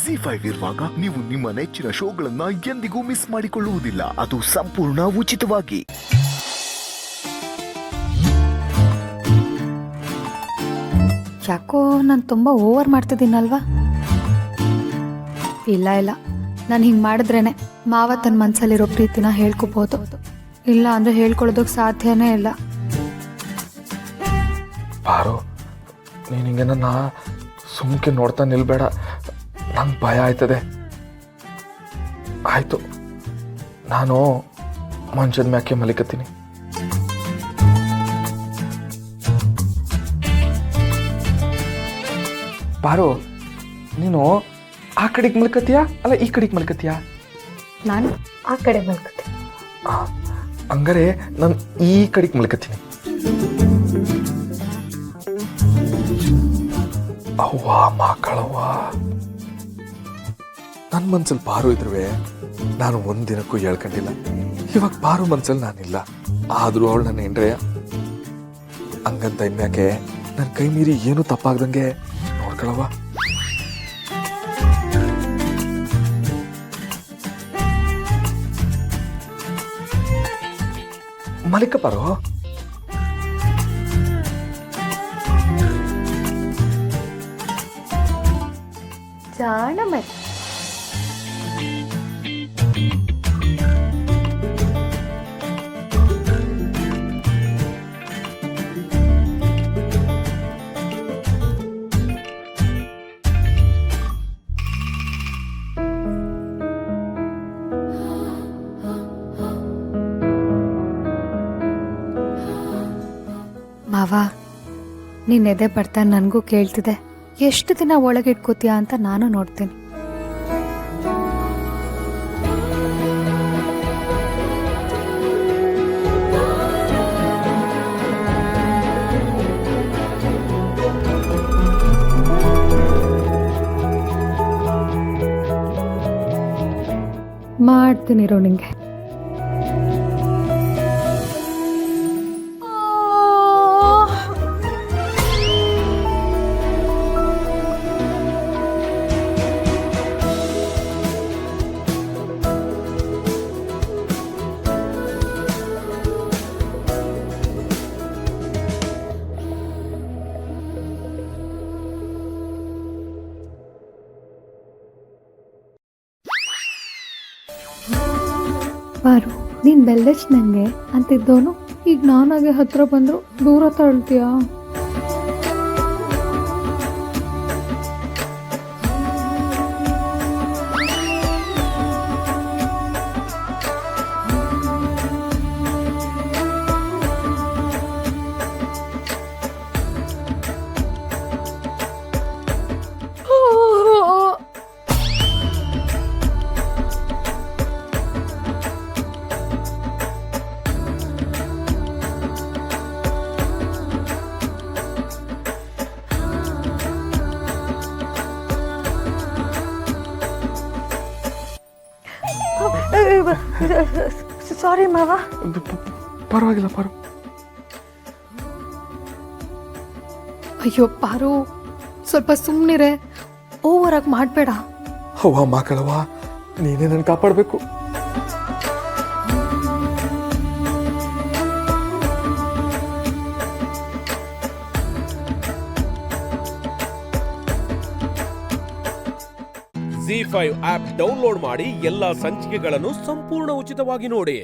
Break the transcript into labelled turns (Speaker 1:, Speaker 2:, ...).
Speaker 1: ಜಿ5 ಇರುವಾಗ ನೀವು ನಿಮ್ಮ ನೆಚ್ಚಿನ ಶೋಗಳನ್ನ ಎಂದಿಗೂ ಮಿಸ್ ಮಾಡಿಕೊಳ್ಳುವುದಿಲ್ಲ. ಅದು ಸಂಪೂರ್ಣ ಉಚಿತವಾಗಿ.
Speaker 2: ಯಾಕೋ ನಾನು ತುಂಬ ಓವರ್ ಮಾಡ್ತಿದ್ದೀನಲ್ವಾ? ಇಲ್ಲ ಇಲ್ಲ, ನಾನು ಹಿಂಗೆ ಮಾಡಿದ್ರೇನೆ ಮಾವ ತನ್ನ ಮನಸ್ಸಲ್ಲಿರೋ ಪ್ರೀತಿನ ಹೇಳ್ಕೊಬೋದು. ಇಲ್ಲ ಅಂದರೆ ಹೇಳ್ಕೊಳ್ಳೋದಕ್ಕೆ ಸಾಧ್ಯನೇ ಇಲ್ಲ.
Speaker 3: ಪಾರು, ನೀನು ಹಿಂಗೆ ನನ್ನ ಸುಮ್ಕೆ ನೋಡ್ತಾ ನಿಲ್ಬೇಡ, ನಂಗೆ ಭಯ ಆಯ್ತದೆ. ಆಯಿತು, ನಾನು ಮಂಚದ ಮ್ಯಾಕೆ ಮಲಿಕತ್ತೀನಿ. ಪಾರು, ನೀನು ಆ ಕಡೆಗೆ ಮಲ್ಕತ್ತೀಯಾ ಅಲ್ಲ ಈ ಕಡೆಗೆ ಮಲ್ಕತ್ತೀಯಾ?
Speaker 2: ನಾನು ಆ ಕಡೆ ಮಲ್ಕೋತೀನಿ.
Speaker 3: ಹಂಗಾರೆ ನಾನು ಈ ಕಡೆಗೆ ಮಲ್ಕತ್ತೀನಿ. ಅವ್ವ ಮಕ್ಕಳವ್ವ, ನನ್ನ ಮನ್ಸಲ್ಲಿ ಪಾರು ಇದ್ರುವೆ ನಾನು ಒಂದಿನಕ್ಕೂ ಹೇಳ್ಕೊಂಡಿಲ್ಲ. ಇವಾಗ ಪಾರು ಮನ್ಸಲ್ಲಿ ನಾನಿಲ್ಲ, ಆದ್ರೂ ಅವಳು ನನ್ನ ಹೆಂಡ್ರೆಯ. ಹಂಗಂತ ಇನ್ಮ್ಯಾಕೆ ನನ್ನ ಕೈ ಮೀರಿ ಏನೂ ತಪ್ಪಾಗ್ದಂಗೆ ನೋಡ್ಕೊಳವ್ವ. ಮಲಿಕ ಪಾರು.
Speaker 2: ಜಾಣ ಮತ್ತೆ. ಮಾವ, ನೀನ್ ಎದೆ ಬರ್ತಾ ನನಗೂ ಕೇಳ್ತಿದೆ. ಎಷ್ಟು ದಿನ ಒಳಗೆ ಇಟ್ಕೋತೀಯ ಅಂತ ನಾನು ನೋಡ್ತೀನಿ. ಮಾಡ್ತೀನಿರೋ ನಿಂಗೆ. ಪಾರು, ನೀನು ಬೆಲ್ಲಚ್ನಂಗೆ ಅಂತಿದ್ದವನು ಈಗ ನಾನಾಗೆ ಹತ್ರ ಬಂದು ದೂರ ತಳ್ತೀಯಾ? ಸಾರಿ ಮಾವ.
Speaker 3: ಪರವಾಗಿಲ್ಲ ಪಾರು.
Speaker 2: ಅಯ್ಯೋ ಪಾರು, ಸ್ವಲ್ಪ ಸುಮ್ಮನಿರೆ, ಓವರ್ ಆಗಿ ಮಾಡಬೇಡ.
Speaker 3: ಅವ್ವ ಮಕ್ಕಳವ್ವ, ನೀನೇ ನನ್ನ ಕಾಪಾಡಬೇಕು.
Speaker 4: ಜಿ5 ಆಪ್ ಡೌನ್ಲೋಡ್ ಮಾಡಿ ಎಲ್ಲಾ ಸಂಚಿಕೆಗಳನ್ನು ಸಂಪೂರ್ಣ ಉಚಿತವಾಗಿ ನೋಡಿ.